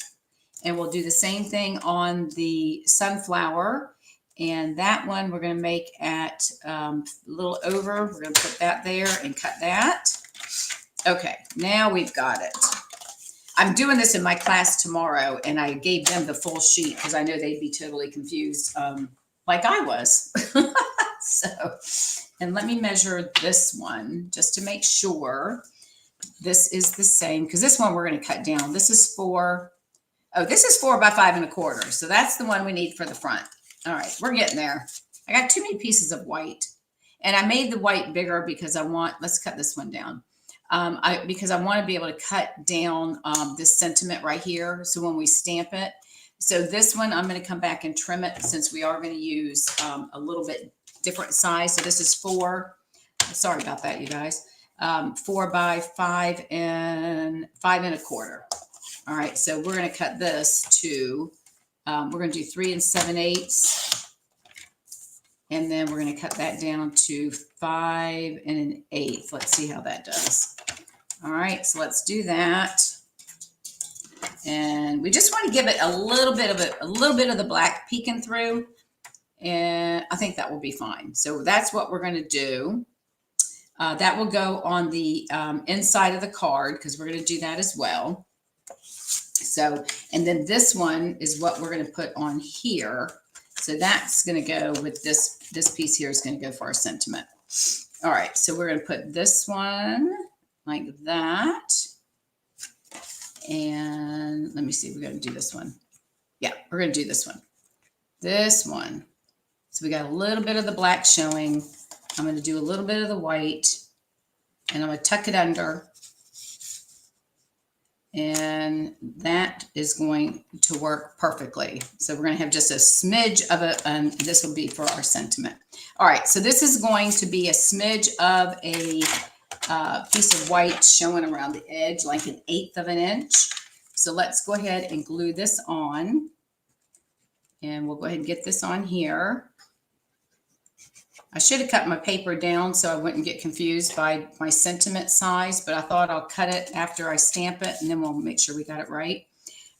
And we'll do the same thing on the sunflower. And that one we're going to make at a little over. We're going to put that there and cut that. Okay, now we've got it. I'm doing this in my class tomorrow, and I gave them the full sheet because I know they'd be totally confused like I was. So, and let me measure this one just to make sure this is the same, because this one we're going to cut down. This is 4. Oh, this is 4 by 5 1/4. So that's the one we need for the front. All right, we're getting there. I got too many pieces of white, and I made the white bigger because I want, let's cut this one down. Because I want to be able to cut down this sentiment right here. So when we stamp it, so this one, I'm going to come back and trim it since we are going to use a little bit different size. So this is 4, sorry about that, you guys, 4 by 5 and 5 1/4. All right, so we're going to cut this to, we're going to do 3 7/8. And then we're going to cut that down to 5 1/8. Let's see how that does. All right, so let's do that. And we just want to give it a little bit of the black peeking through. And I think that will be fine. So that's what we're going to do. That will go on the inside of the card because we're going to do that as well. So, and then this one is what we're going to put on here. So that's going to go with this piece here is going to go for our sentiment. All right, so we're going to put this one like that. And let me see, we're going to do this one. Yeah, we're going to do this one. This one. So we got a little bit of the black showing. I'm going to do a little bit of the white, and I'm going to tuck it under. And that is going to work perfectly. So we're going to have just a smidge of it, and this will be for our sentiment. All right, so this is going to be a smidge of a piece of white showing around the edge, like 1/8 of an inch. So let's go ahead and glue this on. And we'll go ahead and get this on here. I should have cut my paper down so I wouldn't get confused by my sentiment size, but I thought I'll cut it after I stamp it, and then we'll make sure we got it right.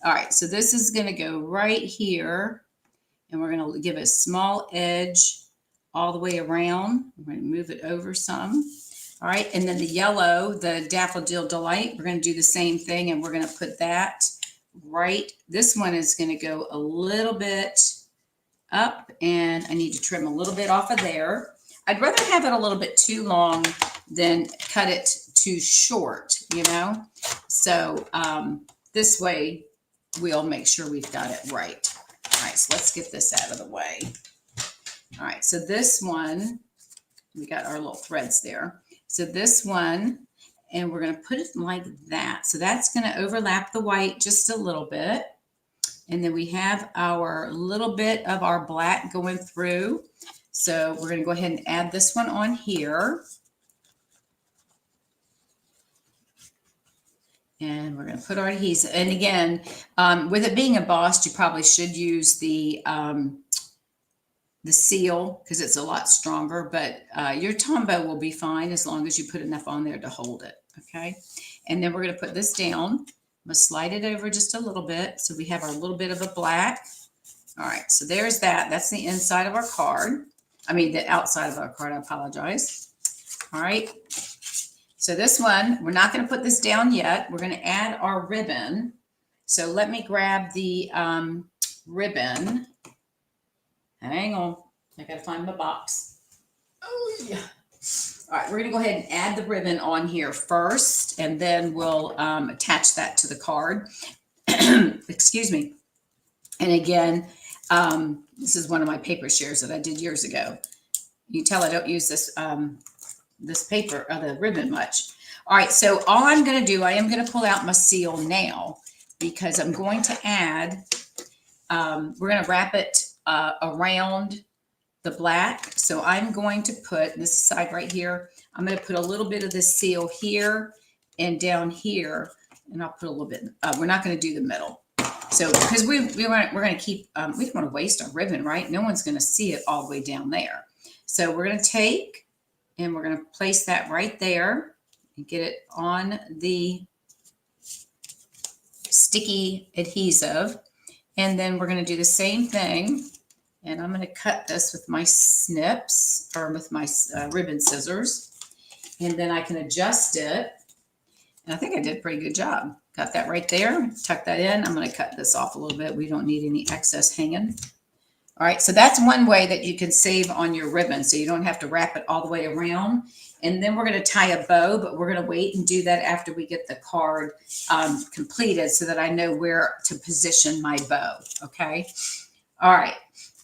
All right, so this is going to go right here, and we're going to give it a small edge all the way around. We're going to move it over some. All right, and then the yellow, the Daffodil Delight, we're going to do the same thing, and we're going to put that right. This one is going to go a little bit up, and I need to trim a little bit off of there. I'd rather have it a little bit too long than cut it too short, you know? So this way we'll make sure we've got it right. All right, so let's get this out of the way. All right, so this one, we got our little threads there. So this one, and we're going to put it like that. So that's going to overlap the white just a little bit. And then we have our little bit of our black going through. So we're going to go ahead and add this one on here. And we're going to put our adhesive. And again, with it being embossed, you probably should use the seal because it's a lot stronger. But your Tombow will be fine as long as you put enough on there to hold it. Okay. And then we're going to put this down. I'm going to slide it over just a little bit. So we have our little bit of a black. All right. So there's that. That's the inside of our card. I mean, the outside of our card. I apologize. All right. So this one, we're not going to put this down yet. We're going to add our ribbon. So let me grab the ribbon. Hang on. I got to find my box. Oh, yeah. All right, we're going to go ahead and add the ribbon on here first, and then we'll attach that to the card. Excuse me. And again, this is one of my paper shares that I did years ago. You tell I don't use this this paper or the ribbon much. All right, so all I'm going to do, I am going to pull out my seal now because I'm going to add, we're going to wrap it around the black. So I'm going to put this side right here. I'm going to put a little bit of this seal here and down here, and I'll put a little bit. We're not going to do the middle. So because we're going to keep, we don't want to waste our ribbon, right? No one's going to see it all the way down there. So we're going to take and we're going to place that right there and get it on the sticky adhesive. And then we're going to do the same thing. And I'm going to cut this with my snips or with my ribbon scissors. And then I can adjust it. And I think I did a pretty good job. Got that right there. Tuck that in. I'm going to cut this off a little bit. We don't need any excess hanging. All right, so that's one way that you can save on your ribbon, so you don't have to wrap it all the way around. And then we're going to tie a bow, but we're going to wait and do that after we get the card completed so that I know where to position my bow, okay? All right,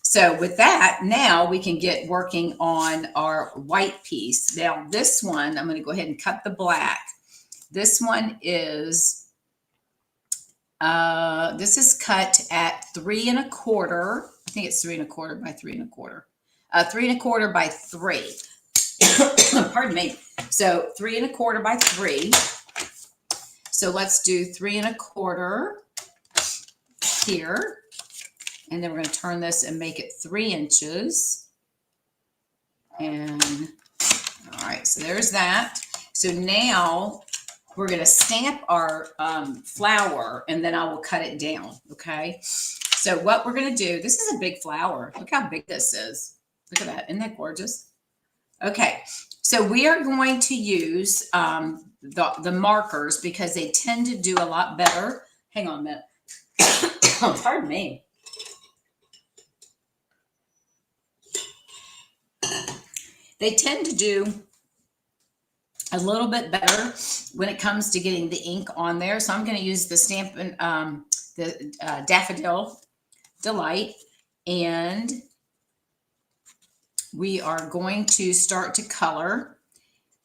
so with that, now we can get working on our white piece. Now this one, I'm going to go ahead and cut the black. This one is, this is cut at 3 1/4. I think it's 3 1/4 by 3 1/4. 3 1/4 by 3. Pardon me. So 3 1/4 by 3. So let's do 3 1/4 here. And then we're going to turn this and make it 3 inches. And all right, so there's that. So now we're going to stamp our flower, and then I will cut it down, okay? So what we're going to do, this is a big flower. Look how big this is. Look at that. Isn't that gorgeous? Okay, so we are going to use the markers because they tend to do a lot better. Hang on a minute. Oh, pardon me. They tend to do a little bit better when it comes to getting the ink on there. So I'm going to use the Stampin' Daffodil Delight, and we are going to start to color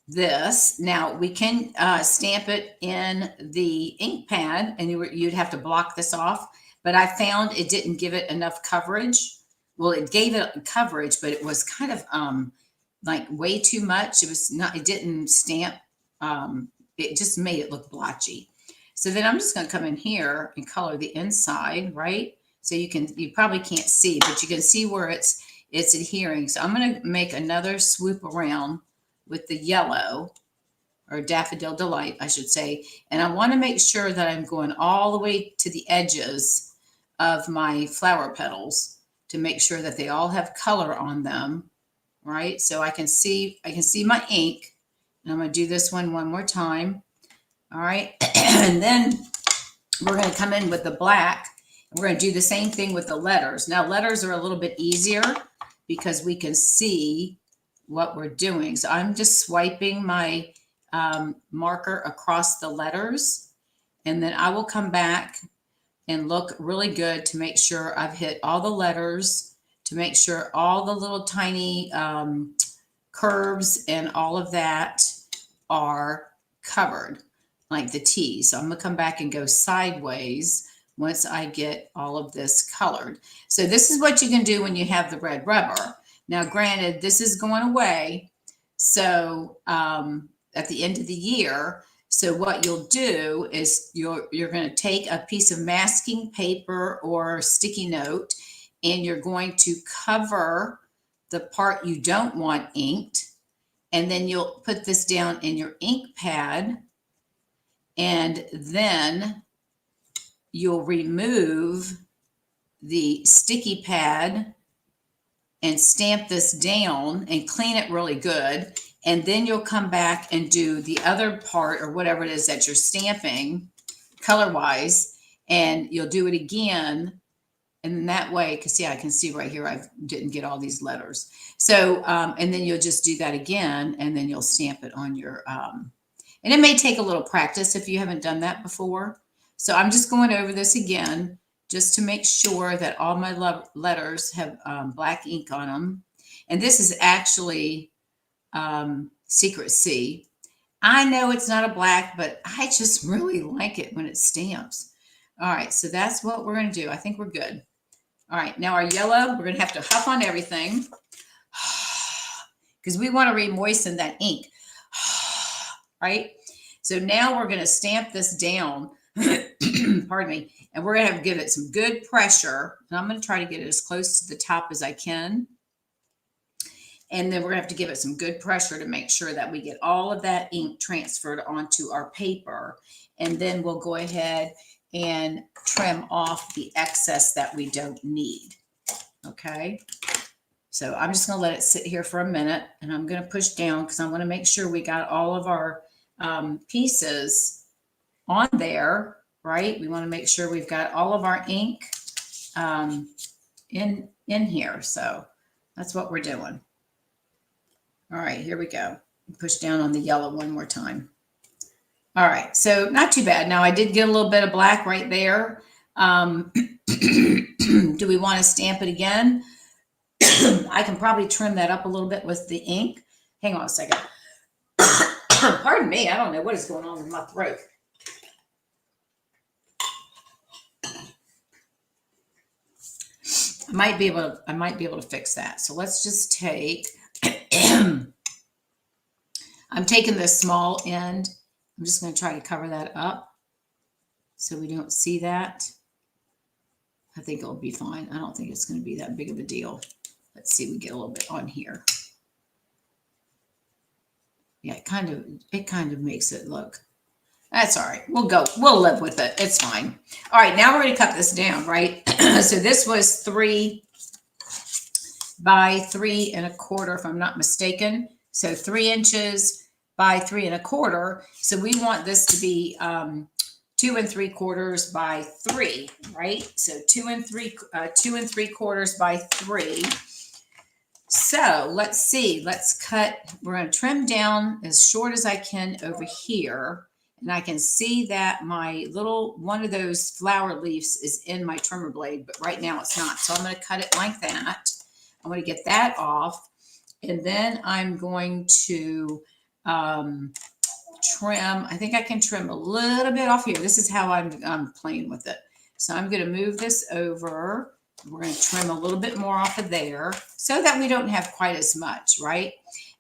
this. Now we can stamp it in the ink pad, and you'd have to block this off, but I found it didn't give it enough coverage. Well, it gave it coverage, but it was kind of like way too much. It was not, it didn't stamp. It just made it look blotchy. So then I'm just going to come in here and color the inside, right? So you probably can't see, but you can see where it's adhering. So I'm going to make another swoop around with the yellow, or Daffodil Delight, I should say. And I want to make sure that I'm going all the way to the edges of my flower petals to make sure that they all have color on them, right? So I can see my ink. And I'm going to do this one more time. All right. And then we're going to come in with the black. We're going to do the same thing with the letters. Now, letters are a little bit easier because we can see what we're doing. So I'm just swiping my marker across the letters, and then I will come back and look really good to make sure I've hit all the letters, to make sure all the little tiny curves and all of that are covered, like the T. So I'm going to come back and go sideways once I get all of this colored. So this is what you can do when you have the red rubber. Now, granted, this is going away. So at the end of the year, so what you'll do is you're going to take a piece of masking paper or sticky note, and you're going to cover the part you don't want inked. And then you'll put this down in your ink pad, and then you'll remove the sticky pad and stamp this down and clean it really good. And then you'll come back and do the other part, or whatever it is that you're stamping color-wise, and you'll do it again. And that way, because see, I can see right here, I didn't get all these letters. So, and then you'll just do that again, and then you'll stamp it on your, and it may take a little practice if you haven't done that before. So I'm just going over this again, just to make sure that all my letters have black ink on them. And this is actually Secret C. I know it's not a black, but I just really like it when it stamps. All right, so that's what we're going to do. I think we're good. All right, now our yellow, we're going to have to huff on everything because we want to re-moisten that ink, right? So now we're going to stamp this down, pardon me, and we're going to have to give it some good pressure. And I'm going to try to get it as close to the top as I can. And then we're going to have to give it some good pressure to make sure that we get all of that ink transferred onto our paper. And then we'll go ahead and trim off the excess that we don't need. Okay. So I'm just going to let it sit here for a minute, and I'm going to push down because I want to make sure we got all of our pieces on there, right? We want to make sure we've got all of our ink in here. So that's what we're doing. All right, here we go. Push down on the yellow one more time. All right, so not too bad. Now I did get a little bit of black right there. Do we want to stamp it again? I can probably trim that up a little bit with the ink. Hang on a second. Pardon me, I don't know what is going on with my throat. I might be able to fix that. So let's just take I'm taking this small end. I'm just going to try to cover that up so we don't see that. I think it'll be fine. I don't think it's going to be that big of a deal. Let's see, we get a little bit on here. Yeah, it kind of makes it look. That's all right. We'll live with it. It's fine. All right, now we're going to cut this down, right? So this was 3 by 3 1/4, if I'm not mistaken. So 3 inches by 3 1/4. So we want this to be 2 3/4 by 3, right? So 2 3/4 by 3. So let's see. Let's cut. We're going to trim down as short as I can over here. And I can see that my little one of those flower leaves is in my trimmer blade, but right now it's not. So I'm going to cut it like that. I'm going to get that off. And then I'm going to trim. I think I can trim a little bit off here. This is how I'm playing with it. So I'm going to move this over. We're going to trim a little bit more off of there so that we don't have quite as much, right?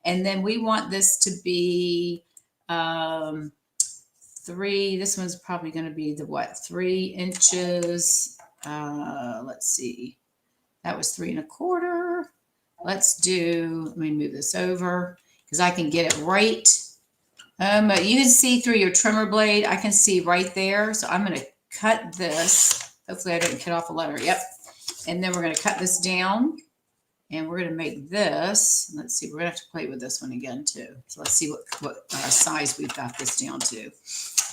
And then we want this to be 3. This one's probably going to be the what? 3 inches. Let's see. That was 3 1/4. Let me move this over because I can get it right. You can see through your trimmer blade. I can see right there. So I'm going to cut this. Hopefully I didn't cut off a letter. Yep. And then we're going to cut this down and we're going to make this. Let's see. We're going to have to play with this one again too. So let's see what size we've got this down to.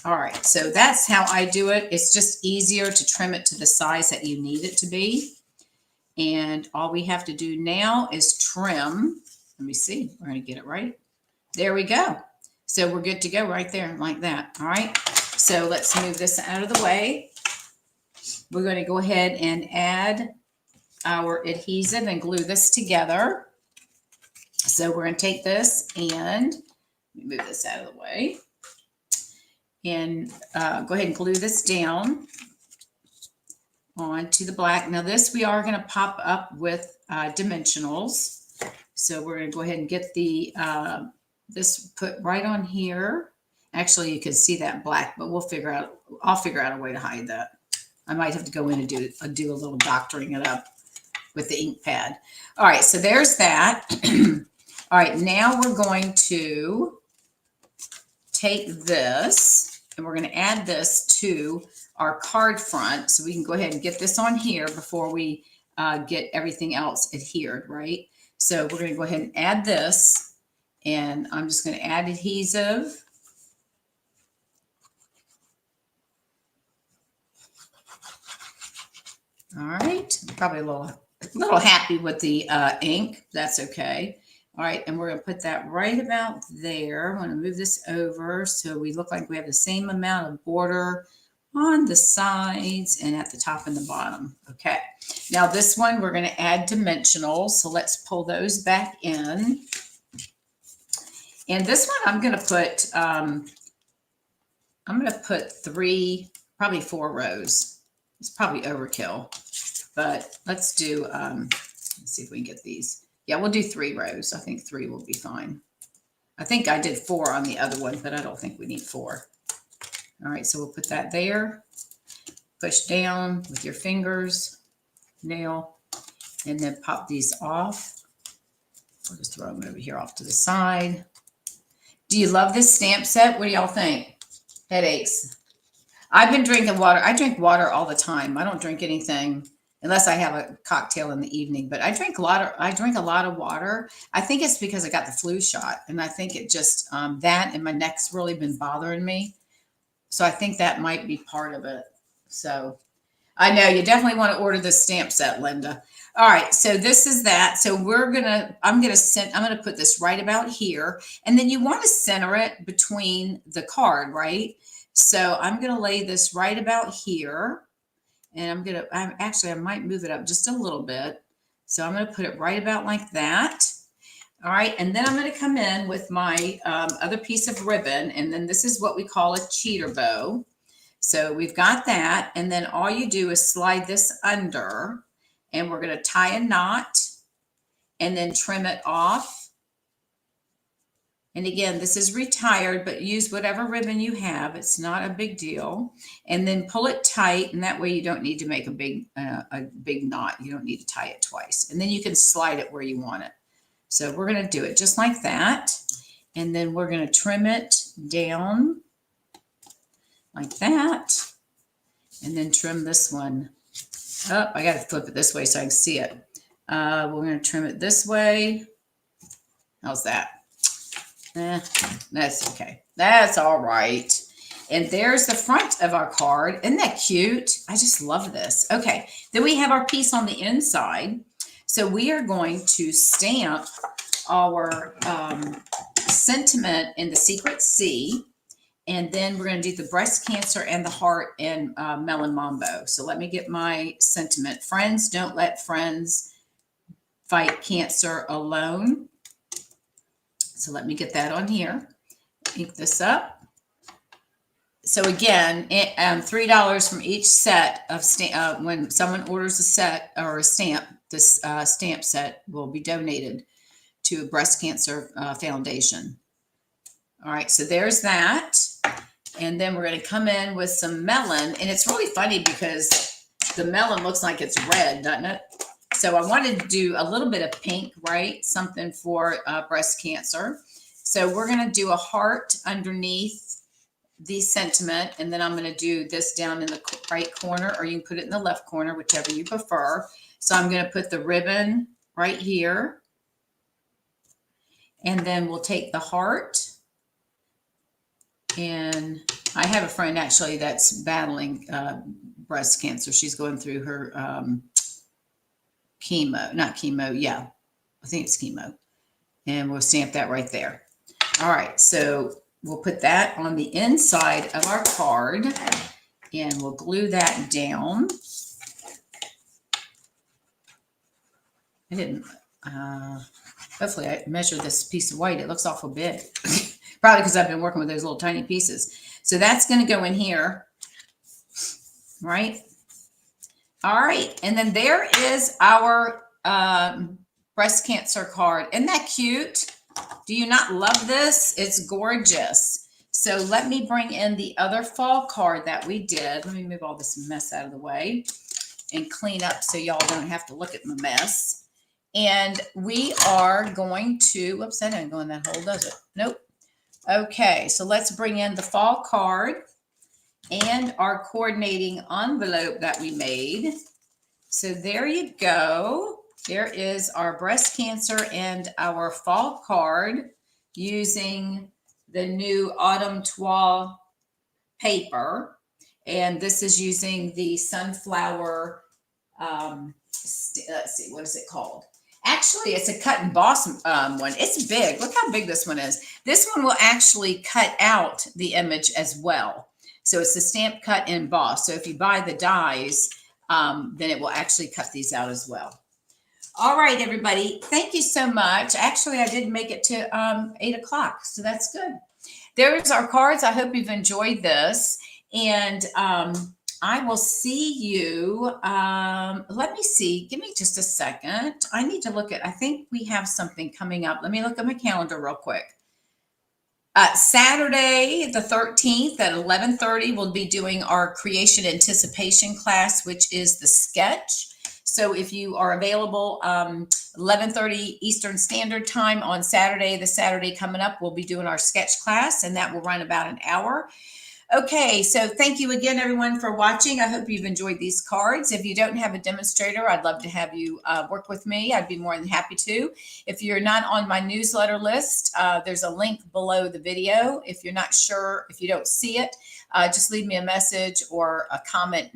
All right. So that's how I do it. It's just easier to trim it to the size that you need it to be. And all we have to do now is trim. Let me see. We're going to get it right. There we go. So we're good to go right there like that. All right. So let's move this out of the way. We're going to go ahead and add our adhesive and glue this together. So we're going to take this and move this out of the way and go ahead and glue this down onto the black. Now this we are going to pop up with dimensionals. So we're going to go ahead and get the this put right on here. Actually, you can see that black, but I'll figure out a way to hide that. I might have to go in and do a little doctoring it up with the ink pad. All right, so there's that. All right, now we're going to take this and we're going to add this to our card front. So we can go ahead and get this on here before we get everything else adhered, right? So we're going to go ahead and add this, and I'm just going to add adhesive. All right, probably a little happy with the ink. That's okay. All right, and we're going to put that right about there. I'm going to move this over so we look like we have the same amount of border on the sides and at the top and the bottom. Okay, now this one we're going to add dimensionals. So let's pull those back in. And this one I'm going to put three, probably 4 rows. It's probably overkill, but let's do, let's see if we can get these. Yeah, we'll do 3 rows. I think 3 will be fine. I think I did 4 on the other one, but I don't think we need 4. All right, so we'll put that there. Push down with your fingers, nail, and then pop these off. We'll just throw them over here off to the side. Do you love this stamp set? What do y'all think? Headaches. I've been drinking water. I drink water all the time. I don't drink anything unless I have a cocktail in the evening, but I drink a lot of water. I think it's because I got the flu shot, and I think it just that and my neck's really been bothering me. So I think that might be part of it. So I know you definitely want to order this stamp set, Linda. All right, so this is that. So I'm gonna put this right about here, and then you want to center it between the card, right? So I'm gonna lay this right about here, and I might move it up just a little bit. So I'm gonna put it right about like that. All right, and then I'm gonna come in with my other piece of ribbon, and then this is what we call a cheater bow. So we've got that, and then all you do is slide this under, and we're going to tie a knot and then trim it off. And again, this is retired, but use whatever ribbon you have. It's not a big deal. And then pull it tight, and that way you don't need to make a big knot. You don't need to tie it twice. And then you can slide it where you want it. So we're going to do it just like that. And then we're going to trim it down like that, and then trim this one up. I got to flip it this way so I can see it. We're going to trim it this way. How's that? That's okay. That's all right. And there's the front of our card. Isn't that cute? I just love this. Okay, then we have our piece on the inside. So we are going to stamp our sentiment in the secret C. And then we're going to do the breast cancer and the heart and melon mambo. So let me get my sentiment. Friends, don't let friends fight cancer alone. So let me get that on here. Ink this up. So again, $3 from each set of when someone orders a set or a stamp, this stamp set will be donated to a breast cancer foundation. All right, so there's that. And then we're going to come in with some melon. And it's really funny because the melon looks like it's red, doesn't it? So I wanted to do a little bit of pink, right? Something for breast cancer. So we're going to do a heart underneath the sentiment. And then I'm going to do this down in the right corner, or you can put it in the left corner, whichever you prefer. So I'm going to put the ribbon right here. And then we'll take the heart. And I have a friend actually that's battling breast cancer. She's going through her yeah, I think it's chemo. And we'll stamp that right there. All right, so we'll put that on the inside of our card, and we'll glue that down. I didn't, hopefully I measured this piece of white. It looks awful big. Probably because I've been working with those little tiny pieces. So that's going to go in here, right? All right. And then there is our breast cancer card. Isn't that cute? Do you not love this? It's gorgeous. So let me bring in the other fall card that we did. Let me move all this mess out of the way and clean up so y'all don't have to look at my mess. And we are going to, whoops, that didn't go in that hole, does it? Nope. Okay, so let's bring in the fall card and our coordinating envelope that we made. So there you go. There is our breast cancer and our fall card using the new Autumn Toile paper. And this is using the sunflower let's see, what is it called? Actually, it's a cut and emboss one. It's big. Look how big this one is. This one will actually cut out the image as well. So it's the stamp cut and emboss. So if you buy the dies, then it will actually cut these out as well. All right, everybody. Thank you so much. Actually, I did make it to 8 o'clock, so that's good. There's our cards. I hope you've enjoyed this. And I will see you. Let me see. Give me just a second. I need to look at, I think we have something coming up. Let me look at my calendar real quick. Saturday, the 13th at 11:30, we'll be doing our creation anticipation class, which is the sketch. So if you are available 11:30 Eastern Standard Time on Saturday, the Saturday coming up, we'll be doing our sketch class, and that will run about an hour. Okay, so thank you again, everyone, for watching. I hope you've enjoyed these cards. If you don't have a demonstrator, I'd love to have you work with me. I'd be more than happy to. If you're not on my newsletter list, there's a link below the video. If you're not sure, if you don't see it, just leave me a message or a comment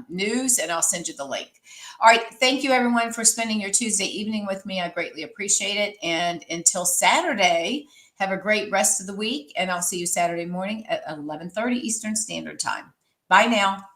news, and I'll send you the link. All right, thank you, everyone, for spending your Tuesday evening with me. I greatly appreciate it. And until Saturday, have a great rest of the week, and I'll see you Saturday morning at 11:30 Eastern Standard Time. Bye now.